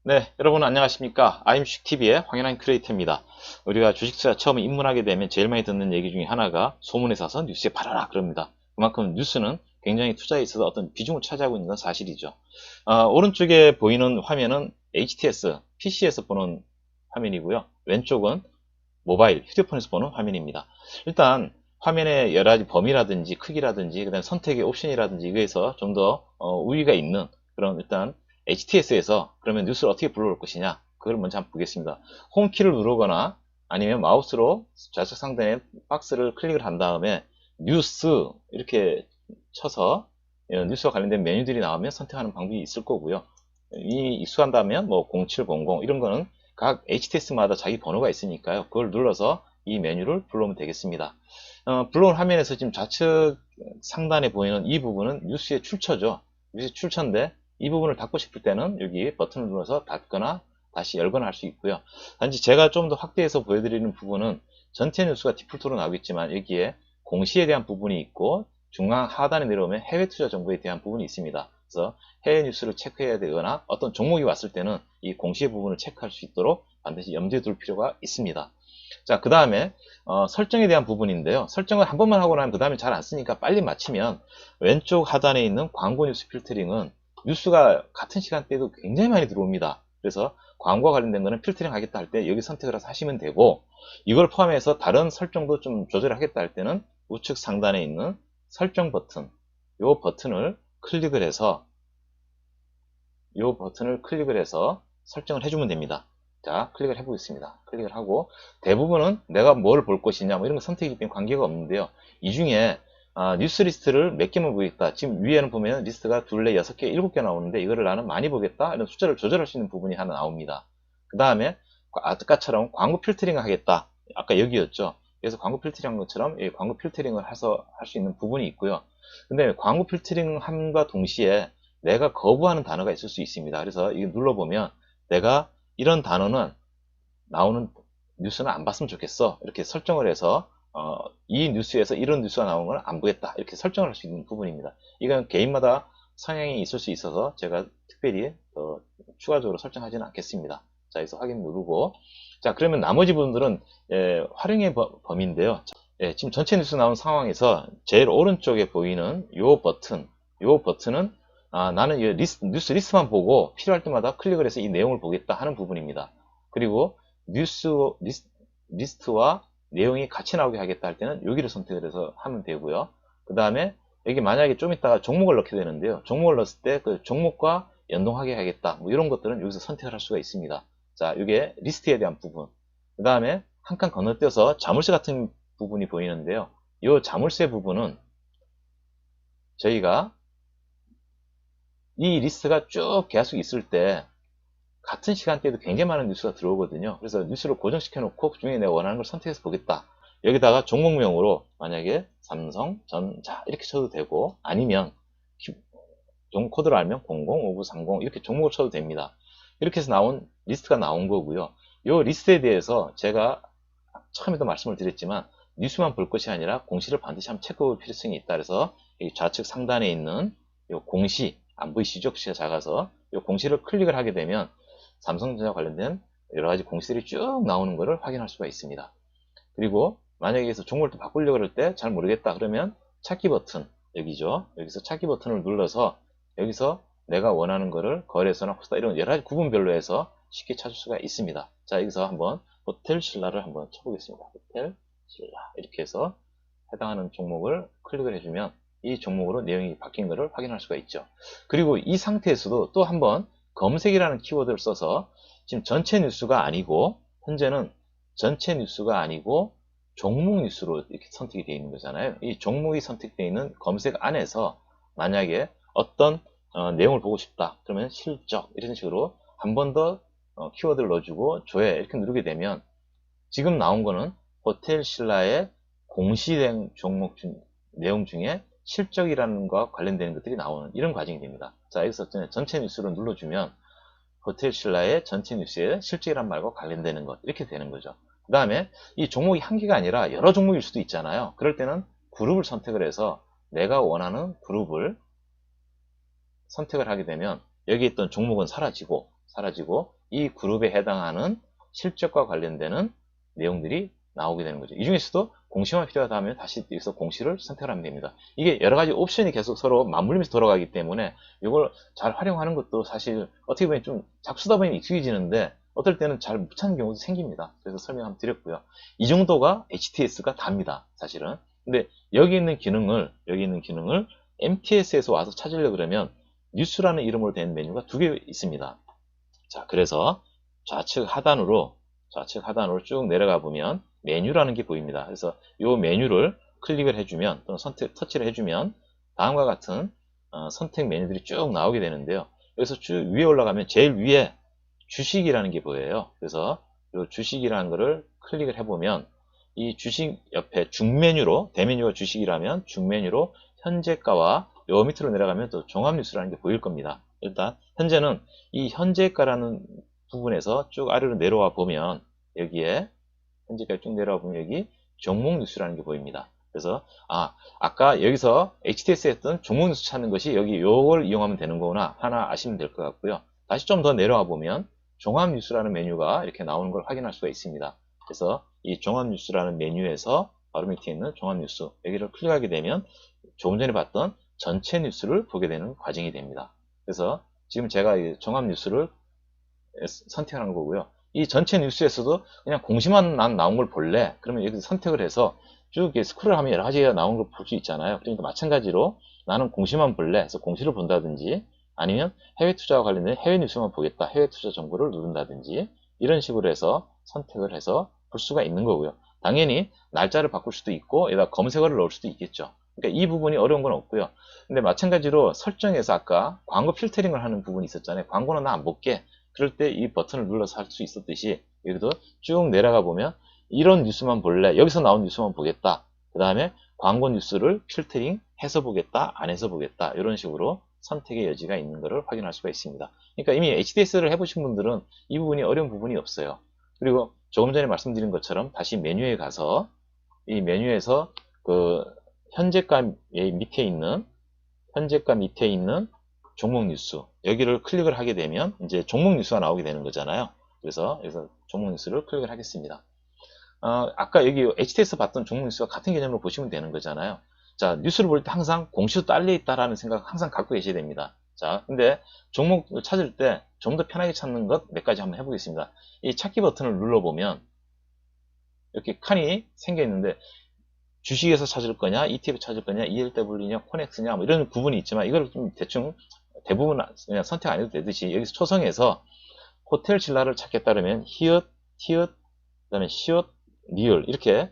네, 여러분 안녕하십니까? 아임식TV의 황현한 크리에이터입니다. 우리가 주식투자 처음 입문하게 되면 제일 많이 듣는 얘기 중에 하나가 소문에 사서 뉴스에 팔아라 그럽니다. 그만큼 뉴스는 굉장히 투자에 있어서 어떤 비중을 차지하고 있는 건 사실이죠. 오른쪽에 보이는 화면은 HTS, PC에서 보는 화면이고요. 왼쪽은 모바일, 휴대폰에서 보는 화면입니다. 일단 화면의 여러 가지 범위라든지 크기라든지 그다음 선택의 옵션이라든지 이거에서 좀 더 우위가 있는 그런 일단 HTS에서 그러면 뉴스를 어떻게 불러올 것이냐 그걸 먼저 한번 보겠습니다. 홈키를 누르거나 아니면 마우스로 좌측 상단에 박스를 클릭을 한 다음에 뉴스 이렇게 쳐서 뉴스와 관련된 메뉴들이 나오면 선택하는 방법이 있을 거고요. 이 익숙한다면 뭐 0700 이런 거는 각 HTS마다 자기 번호가 있으니까요. 그걸 눌러서 이 메뉴를 불러오면 되겠습니다. 불러온 화면에서 지금 좌측 상단에 보이는 이 부분은 뉴스의 출처죠. 뉴스 출처인데 이 부분을 닫고 싶을 때는 여기 버튼을 눌러서 닫거나 다시 열거나 할 수 있고요. 단지 제가 좀 더 확대해서 보여드리는 부분은 전체 뉴스가 디폴트로 나오겠지만 여기에 공시에 대한 부분이 있고 중앙 하단에 내려오면 해외 투자 정보에 대한 부분이 있습니다. 그래서 해외 뉴스를 체크해야 되거나 어떤 종목이 왔을 때는 이 공시의 부분을 체크할 수 있도록 반드시 염두에 둘 필요가 있습니다. 자, 그 다음에 설정에 대한 부분인데요. 설정을 한 번만 하고 나면 그 다음에 잘 안 쓰니까 빨리 마치면 왼쪽 하단에 있는 광고 뉴스 필터링은 뉴스가 같은 시간대에도 굉장히 많이 들어옵니다. 그래서 광고와 관련된 거는 필터링 하겠다 할 때 여기 선택을 해서 하시면 되고 이걸 포함해서 다른 설정도 좀 조절하겠다 할 때는 우측 상단에 있는 설정 버튼 이 버튼을 클릭을 해서 설정을 해주면 됩니다. 자, 클릭을 해보겠습니다. 클릭을 하고 대부분은 내가 뭘 볼 것이냐 뭐 이런 거 선택이기 때문에 관계가 없는데요. 이 중에 뉴스 리스트를 몇 개만 보겠다. 지금 위에는 보면 리스트가 둘레 6개, 7개 나오는데 이거를 나는 많이 보겠다. 이런 숫자를 조절할 수 있는 부분이 하나 나옵니다. 그 다음에 아까처럼 광고 필터링 하겠다. 아까 여기였죠. 그래서 광고 필터링 한 것처럼 광고 필터링을 해서 할 수 있는 부분이 있고요. 근데 광고 필터링 함과 동시에 내가 거부하는 단어가 있을 수 있습니다. 그래서 이거 눌러보면 내가 이런 단어는 나오는 뉴스는 안 봤으면 좋겠어. 이렇게 설정을 해서 이 뉴스에서 이런 뉴스가 나오는 건 안 보겠다. 이렇게 설정을 할 수 있는 부분입니다. 이건 개인마다 성향이 있을 수 있어서 제가 특별히 추가적으로 설정하지는 않겠습니다. 자, 여기서 확인 누르고 자, 그러면 나머지 부분들은 활용의 범위인데요. 지금 전체 뉴스 나온 상황에서 제일 오른쪽에 보이는 요 버튼은 나는 이 뉴스 리스트만 보고 필요할 때마다 클릭을 해서 이 내용을 보겠다 하는 부분입니다. 그리고 뉴스 리스트와 내용이 같이 나오게 하겠다 할 때는 여기를 선택을 해서 하면 되고요. 그 다음에 여기 만약에 좀 이따가 종목을 넣게 되는데요. 종목을 넣었을 때 그 종목과 연동하게 하겠다. 뭐 이런 것들은 여기서 선택을 할 수가 있습니다. 자, 이게 리스트에 대한 부분. 그 다음에 한 칸 건너뛰어서 자물쇠 같은 부분이 보이는데요. 이 자물쇠 부분은 저희가 이 리스트가 쭉 계속 있을 때 같은 시간대에도 굉장히 많은 뉴스가 들어오거든요. 그래서 뉴스를 고정시켜 놓고 그 중에 내가 원하는 걸 선택해서 보겠다. 여기다가 종목명으로 만약에 삼성, 전자 이렇게 쳐도 되고 아니면 종목 코드를 알면 005930 이렇게 종목을 쳐도 됩니다. 이렇게 해서 나온 리스트가 나온 거고요. 이 리스트에 대해서 제가 처음에도 말씀을 드렸지만 뉴스만 볼 것이 아니라 공시를 반드시 한번 체크볼 필요성이 있다. 그래서 이 좌측 상단에 있는 이 공시 안 보이시죠? 글씨가 작아서 이 공시를 클릭을 하게 되면 삼성전자 관련된 여러 가지 공시들이 쭉 나오는 것을 확인할 수가 있습니다. 그리고 만약에 여기서 종목을 또 바꾸려고 할 때 잘 모르겠다 그러면 찾기 버튼 여기죠. 여기서 찾기 버튼을 눌러서 여기서 내가 원하는 거를 거래소나 코스닥 이런 여러 가지 구분별로 해서 쉽게 찾을 수가 있습니다. 자, 여기서 한번 호텔 신라를 한번 쳐보겠습니다. 호텔 신라 이렇게 해서 해당하는 종목을 클릭을 해주면 이 종목으로 내용이 바뀐 것을 확인할 수가 있죠. 그리고 이 상태에서도 또 한번 검색이라는 키워드를 써서 지금 전체 뉴스가 아니고 현재는 전체 뉴스가 아니고 종목 뉴스로 이렇게 선택이 되어 있는 거잖아요. 이 종목이 선택되어 있는 검색 안에서 만약에 어떤 내용을 보고 싶다 그러면 실적 이런 식으로 한 번 더 키워드를 넣어주고 조회 이렇게 누르게 되면 지금 나온 거는 호텔 신라의 공시된 종목 내용 중에 실적이라는 것과 관련되는 것들이 나오는 이런 과정이 됩니다. 자, 여기서 전체 뉴스를 눌러주면 호텔 신라의 전체 뉴스에 실적이란 말과 관련되는 것 이렇게 되는 거죠. 그 다음에 이 종목이 한 개가 아니라 여러 종목일 수도 있잖아요. 그럴 때는 그룹을 선택을 해서 내가 원하는 그룹을 선택을 하게 되면 여기 있던 종목은 사라지고 사라지고 이 그룹에 해당하는 실적과 관련되는 내용들이 나오게 되는 거죠. 이 중에서도 공시만 필요하다 하면 다시 여기서 공시를 선택하면 됩니다. 이게 여러 가지 옵션이 계속 서로 맞물리면서 돌아가기 때문에 이걸 잘 활용하는 것도 사실 어떻게 보면 좀 자꾸 쓰다 보면 익숙해지는데 어떨 때는 잘 못 찾는 경우도 생깁니다. 그래서 설명 한번 드렸고요. 이 정도가 HTS가 답니다. 사실은. 근데 여기 있는 기능을 MTS에서 와서 찾으려고 그러면 뉴스라는 이름으로 된 메뉴가 두 개 있습니다. 자, 그래서 좌측 하단으로 쭉 내려가 보면 메뉴라는 게 보입니다. 그래서 이 메뉴를 클릭을 해주면 또는 터치를 해주면 다음과 같은 선택 메뉴들이 쭉 나오게 되는데요. 여기서 쭉 위에 올라가면 제일 위에 주식이라는 게 보여요. 그래서 이 주식이라는 거를 클릭을 해보면 이 주식 옆에 중메뉴로, 대메뉴가 주식이라면 중메뉴로 현재가와 요 밑으로 내려가면 또 종합뉴스라는 게 보일 겁니다. 일단 현재는 이 현재가라는 부분에서 쭉 아래로 내려와 보면 여기에 현재까지 쭉 내려와 보면 여기 종목 뉴스라는 게 보입니다. 그래서 아까 여기서 HTS 했던 종목 뉴스 찾는 것이 여기 요걸 이용하면 되는 거구나 하나 아시면 될 것 같고요. 다시 좀 더 내려와 보면 종합 뉴스라는 메뉴가 이렇게 나오는 걸 확인할 수가 있습니다. 그래서 이 종합 뉴스라는 메뉴에서 바로 밑에 있는 종합 뉴스 여기를 클릭하게 되면 조금 전에 봤던 전체 뉴스를 보게 되는 과정이 됩니다. 그래서 지금 제가 이 종합 뉴스를 선택하는 거고요. 이 전체 뉴스에서도 그냥 공시만 나온 걸 볼래? 그러면 여기서 선택을 해서 쭉 스크롤 하면 여러 가지가 나온 걸 볼 수 있잖아요. 그러니까 마찬가지로 나는 공시만 볼래? 해서 공시를 본다든지 아니면 해외 투자와 관련된 해외 뉴스만 보겠다. 해외 투자 정보를 누른다든지 이런 식으로 해서 선택을 해서 볼 수가 있는 거고요. 당연히 날짜를 바꿀 수도 있고 여기다 검색어를 넣을 수도 있겠죠. 그러니까 이 부분이 어려운 건 없고요. 근데 마찬가지로 설정에서 아까 광고 필터링을 하는 부분이 있었잖아요. 광고는 나 안 볼게. 그럴 때 이 버튼을 눌러서 할 수 있었듯이 여기도 쭉 내려가 보면 이런 뉴스만 볼래? 여기서 나온 뉴스만 보겠다. 그 다음에 광고 뉴스를 필터링 해서 보겠다, 안 해서 보겠다. 이런 식으로 선택의 여지가 있는 것을 확인할 수가 있습니다. 그러니까 이미 HDS를 해보신 분들은 이 부분이 어려운 부분이 없어요. 그리고 조금 전에 말씀드린 것처럼 다시 메뉴에 가서 이 메뉴에서 그 현재가 밑에 있는 종목 뉴스 여기를 클릭을 하게 되면 이제 종목 뉴스가 나오게 되는 거잖아요. 그래서 여기서 종목 뉴스를 클릭을 하겠습니다. 아까 여기 HTS 봤던 종목 뉴스와 같은 개념으로 보시면 되는 거잖아요. 자, 뉴스를 볼 때 항상 공시도 딸려 있다라는 생각 항상 갖고 계셔야 됩니다. 자, 근데 종목을 찾을 때 좀 더 편하게 찾는 것 몇 가지 한번 해보겠습니다. 이 찾기 버튼을 눌러보면 이렇게 칸이 생겨 있는데 주식에서 찾을 거냐, ETF 찾을 거냐, ELW냐, 코넥스냐 뭐 이런 구분이 있지만 이걸 좀 대충 대부분 그냥 선택 안 해도 되듯이 여기서 초성에서 호텔 신라를 찾겠다 그러면 히읗, 티읗, 그 다음에 시옷, 리을 이렇게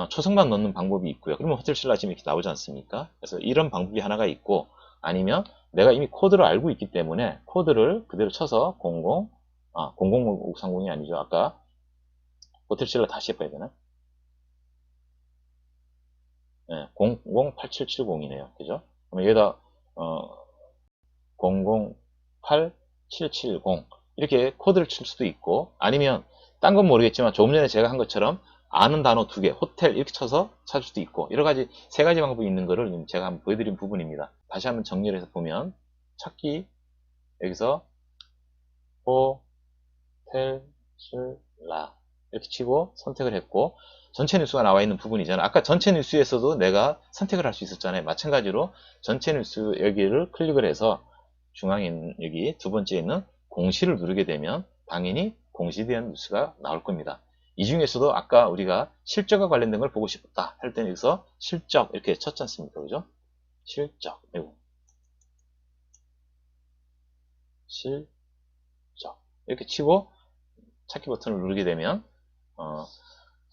초성만 넣는 방법이 있고요. 그러면 호텔 신라 지금 이렇게 나오지 않습니까? 그래서 이런 방법이 하나가 있고 아니면 내가 이미 코드를 알고 있기 때문에 코드를 그대로 쳐서 0030이 아니죠. 아까 호텔 신라 다시 해봐야 되나? 네, 008770이네요. 그죠? 그럼 여기다 008770 이렇게 코드를 칠 수도 있고 아니면 딴 건 모르겠지만 조금 전에 제가 한 것처럼 아는 단어 두 개, 호텔 이렇게 쳐서 찾을 수도 있고 여러 가지 세 가지 방법이 있는 거를 제가 한번 보여드린 부분입니다. 다시 한번 정리를 해서 보면 찾기 여기서 호텔 신라 이렇게 치고 선택을 했고 전체 뉴스가 나와 있는 부분이잖아요. 아까 전체 뉴스에서도 내가 선택을 할 수 있었잖아요. 마찬가지로 전체 뉴스 여기를 클릭을 해서 중앙에 있는 여기 두 번째에 있는 공시를 누르게 되면 당연히 공시된 뉴스가 나올 겁니다. 이 중에서도 아까 우리가 실적과 관련된 걸 보고 싶다 할 때는 여기서 실적 이렇게 쳤지 않습니까? 그죠? 실적 이렇게 치고 찾기 버튼을 누르게 되면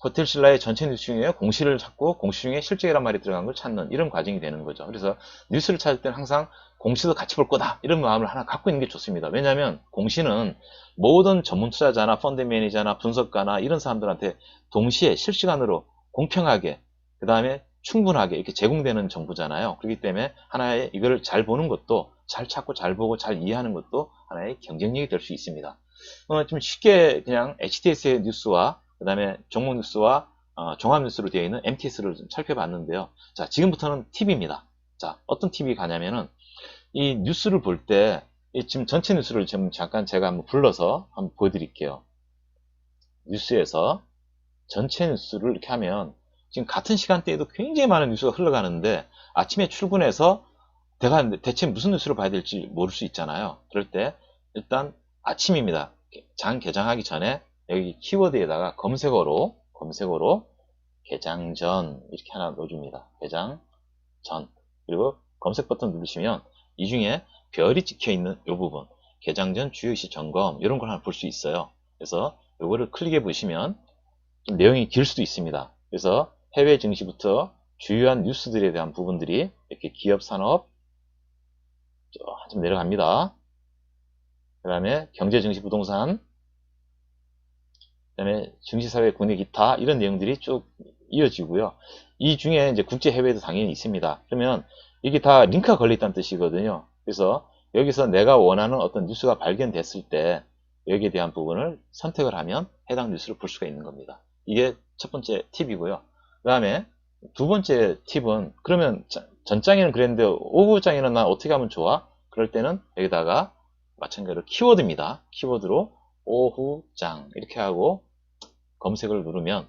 호텔 신라의 전체 뉴스 중에 공시를 찾고 공시 중에 실적이란 말이 들어간 걸 찾는 이런 과정이 되는 거죠. 그래서 뉴스를 찾을 때는 항상 공시도 같이 볼 거다 이런 마음을 하나 갖고 있는 게 좋습니다. 왜냐하면 공시는 모든 전문 투자자나 펀드 매니저나 분석가나 이런 사람들한테 동시에 실시간으로 공평하게 그 다음에 충분하게 이렇게 제공되는 정보잖아요. 그렇기 때문에 하나의 이걸 잘 보는 것도 잘 찾고 잘 보고 잘 이해하는 것도 하나의 경쟁력이 될 수 있습니다. 좀 쉽게 그냥 HTS의 뉴스와 그 다음에 종목 뉴스와 종합 뉴스로 되어 있는 MTS를 좀 살펴봤는데요. 자, 지금부터는 팁입니다. 자, 어떤 팁이 가냐면은 이 뉴스를 볼 때 지금 전체 뉴스를 지금 잠깐 제가 한번 불러서 한번 보여드릴게요. 뉴스에서 전체 뉴스를 이렇게 하면 지금 같은 시간대에도 굉장히 많은 뉴스가 흘러가는데 아침에 출근해서 내가 대체 무슨 뉴스를 봐야 될지 모를 수 있잖아요. 그럴 때 일단 아침입니다. 장 개장하기 전에 여기 키워드에다가 검색어로 개장 전 이렇게 하나 넣어줍니다. 개장 전. 그리고 검색 버튼 누르시면 이 중에 별이 찍혀 있는 이 부분 개장 전 주요 이슈 점검 이런 걸 하나 볼 수 있어요. 그래서 이거를 클릭해 보시면 좀 내용이 길 수도 있습니다. 그래서 해외 증시부터 주요한 뉴스들에 대한 부분들이 이렇게 기업 산업 좀 내려갑니다. 그 다음에 경제 증시 부동산, 그 다음에 증시사회 국내 기타 이런 내용들이 쭉 이어지고요. 이 중에 이제 국제 해외도 당연히 있습니다. 그러면 이게 다 링크가 걸려 있다는 뜻이거든요. 그래서 여기서 내가 원하는 어떤 뉴스가 발견됐을 때 여기에 대한 부분을 선택을 하면 해당 뉴스를 볼 수가 있는 겁니다. 이게 첫 번째 팁이고요. 그 다음에 두 번째 팁은 그러면 전장에는 그랬는데 오후장에는 난 어떻게 하면 좋아? 그럴 때는 여기다가 마찬가지로 키워드입니다. 키워드로 오후장 이렇게 하고 검색을 누르면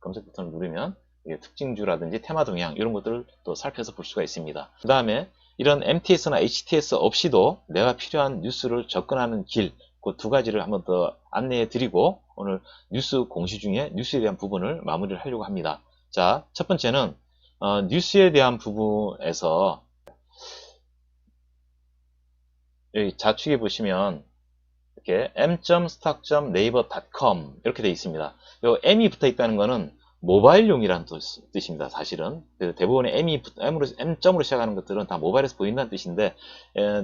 검색 버튼을 누르면 특징주라든지 테마 동향 이런 것들을 또 살펴서 볼 수가 있습니다. 그 다음에 이런 MTS나 HTS 없이도 내가 필요한 뉴스를 접근하는 길, 그 두 가지를 한번 더 안내해 드리고 오늘 뉴스 공시 중에 뉴스에 대한 부분을 마무리를 하려고 합니다. 자, 첫 번째는 뉴스에 대한 부분에서 여기 좌측에 보시면 이렇게 m.stock.naver.com 이렇게 되어 있습니다. 요 m이 붙어 있다는 것은 모바일용이라는 뜻입니다. 사실은 대부분의 M으로 시작하는 것들은 다 모바일에서 보인다는 뜻인데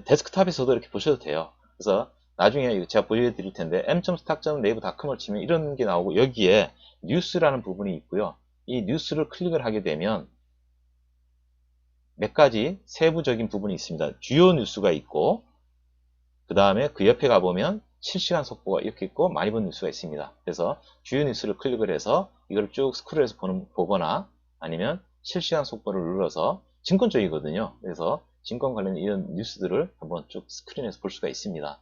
데스크탑에서도 이렇게 보셔도 돼요. 그래서 나중에 제가 보여드릴 텐데 m.stock.naver.com을 치면 이런 게 나오고 여기에 뉴스라는 부분이 있고요. 이 뉴스를 클릭을 하게 되면 몇 가지 세부적인 부분이 있습니다. 주요 뉴스가 있고 그 다음에 그 옆에 가보면 실시간 속보가 이렇게 있고 많이 본 뉴스가 있습니다. 그래서 주요 뉴스를 클릭을 해서 이걸 쭉 스크롤해서 보거나 아니면 실시간 속보를 눌러서 증권 쪽이거든요. 그래서 증권 관련 이런 뉴스들을 한번 쭉 스크린에서 볼 수가 있습니다.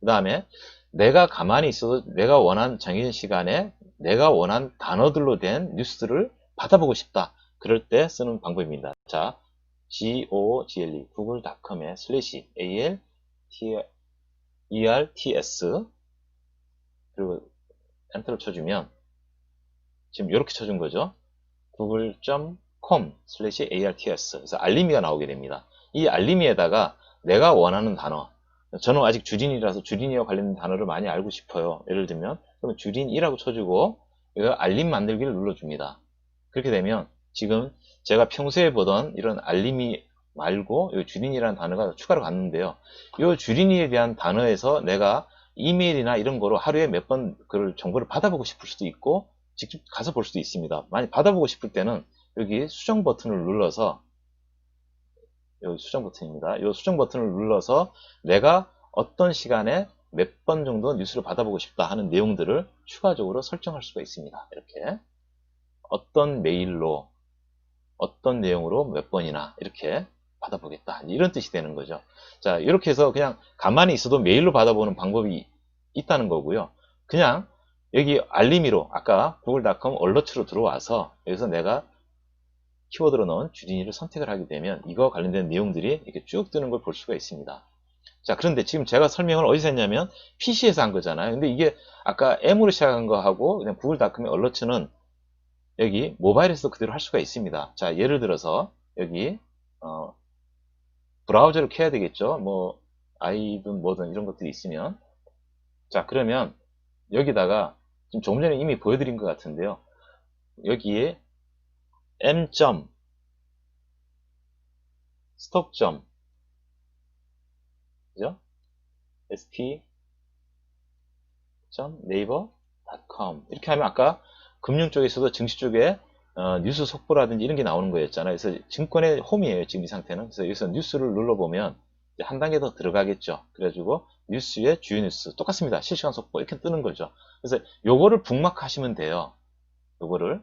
그 다음에 내가 가만히 있어도 내가 원한 정해진 시간에 내가 원한 단어들로 된 뉴스들을 받아보고 싶다. 그럴 때 쓰는 방법입니다. 자, google, google.com에 /erts 그리고 엔터를 쳐주면 지금 이렇게 쳐준 거죠. google.com/arts 그래서 알림이가 나오게 됩니다. 이 알림이에다가 내가 원하는 단어 저는 아직 주린이라서 주린이와 관련된 단어를 많이 알고 싶어요. 예를 들면 그러면 주린이라고 쳐주고 이거 알림 만들기를 눌러줍니다. 그렇게 되면 지금 제가 평소에 보던 이런 알림이 말고 이 주린이라는 단어가 추가로 갔는데요. 이 주린이에 대한 단어에서 내가 이메일이나 이런 거로 하루에 몇 번 그 정보를 받아보고 싶을 수도 있고 직접 가서 볼 수도 있습니다. 많이 받아보고 싶을 때는 여기 수정 버튼을 눌러서 여기 수정 버튼입니다. 이 수정 버튼을 눌러서 내가 어떤 시간에 몇 번 정도 뉴스를 받아보고 싶다 하는 내용들을 추가적으로 설정할 수가 있습니다. 이렇게 어떤 메일로 어떤 내용으로 몇 번이나 이렇게 받아보겠다 이런 뜻이 되는 거죠. 자, 이렇게 해서 그냥 가만히 있어도 메일로 받아보는 방법이 있다는 거고요. 그냥 여기 알림이로 아까 google.com 얼러츠로 들어와서 여기서 내가 키워드로 넣은 주린이를 선택을 하게 되면 이거 관련된 내용들이 이렇게 쭉 뜨는 걸 볼 수가 있습니다. 자, 그런데 지금 제가 설명을 어디서 했냐면 PC에서 한 거잖아요. 근데 이게 아까 M으로 시작한 거하고 그냥 google.com의 얼러츠는 여기 모바일에서도 그대로 할 수가 있습니다. 자, 예를 들어서 여기 브라우저를 켜야 되겠죠. 뭐 아이든 뭐든 이런 것들이 있으면 자, 그러면 여기다가 지금 조금 전에 이미 보여드린 것 같은데요. 여기에 m. 스톡. 그죠? st.naver.com 이렇게 하면 아까 금융 쪽에서도 증시 쪽에 뉴스 속보라든지 이런 게 나오는 거였잖아요. 그래서 증권의 홈이에요. 지금 이 상태는. 그래서 여기서 뉴스를 눌러보면 한 단계 더 들어가겠죠. 그래가지고 뉴스의 주요 뉴스 똑같습니다. 실시간 속보 이렇게 뜨는 거죠. 그래서 요거를 북마크 하시면 돼요. 요거를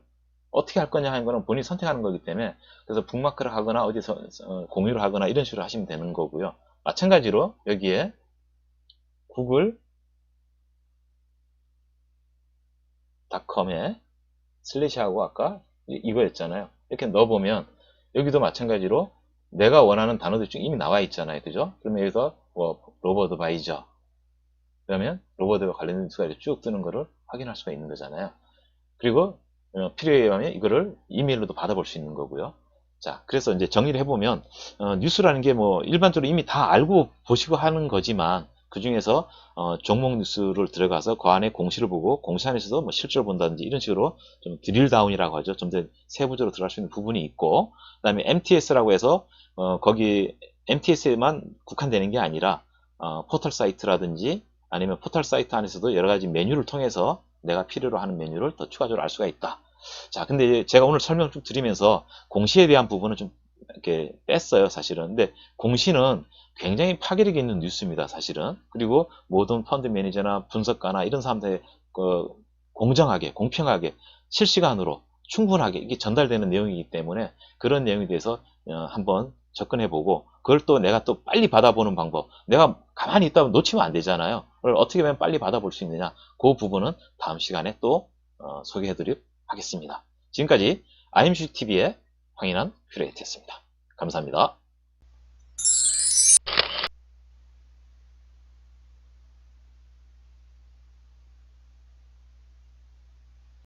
어떻게 할 거냐 하는 거는 본인이 선택하는 거기 때문에 그래서 북마크를 하거나 어디서 공유를 하거나 이런 식으로 하시면 되는 거고요. 마찬가지로 여기에 구글닷컴에 슬래시하고 아까 이거였잖아요. 이렇게 넣어보면 여기도 마찬가지로 내가 원하는 단어들 중에 이미 나와 있잖아요. 그죠? 그러면 여기서 뭐 로버드바이저 그러면 로버드와 관련된 뉴스가 이렇게 쭉 뜨는 거를 확인할 수가 있는 거잖아요. 그리고 필요에 의하면 이거를 이메일로도 받아볼 수 있는 거고요. 자, 그래서 이제 정리를 해보면 뉴스라는 게 뭐 일반적으로 이미 다 알고 보시고 하는 거지만 그 중에서 종목 뉴스를 들어가서 그 안에 공시를 보고 공시 안에서도 뭐 실제로 본다든지 이런 식으로 좀 드릴 다운이라고 하죠. 좀 더 세부적으로 들어갈 수 있는 부분이 있고 그다음에 MTS라고 해서 거기 MTS에만 국한되는 게 아니라 포털 사이트라든지 아니면 포털 사이트 안에서도 여러 가지 메뉴를 통해서 내가 필요로 하는 메뉴를 더 추가적으로 알 수가 있다. 자, 근데 제가 오늘 설명 좀 드리면서 공시에 대한 부분은 좀 이렇게 뺐어요, 사실은. 근데 공시는 굉장히 파괴력이 있는 뉴스입니다, 사실은. 그리고 모든 펀드 매니저나 분석가나 이런 사람들의 공정하게, 공평하게, 실시간으로 충분하게 이게 전달되는 내용이기 때문에 그런 내용에 대해서 한번 접근해보고 그걸 또 내가 또 빨리 받아보는 방법 내가 가만히 있다 보면 놓치면 안 되잖아요. 그걸 어떻게 하면 빨리 받아볼 수 있느냐 그 부분은 다음 시간에 또 소개해드리도록 하겠습니다. 지금까지 IMCTV의 황인한 큐레이터였습니다. 감사합니다.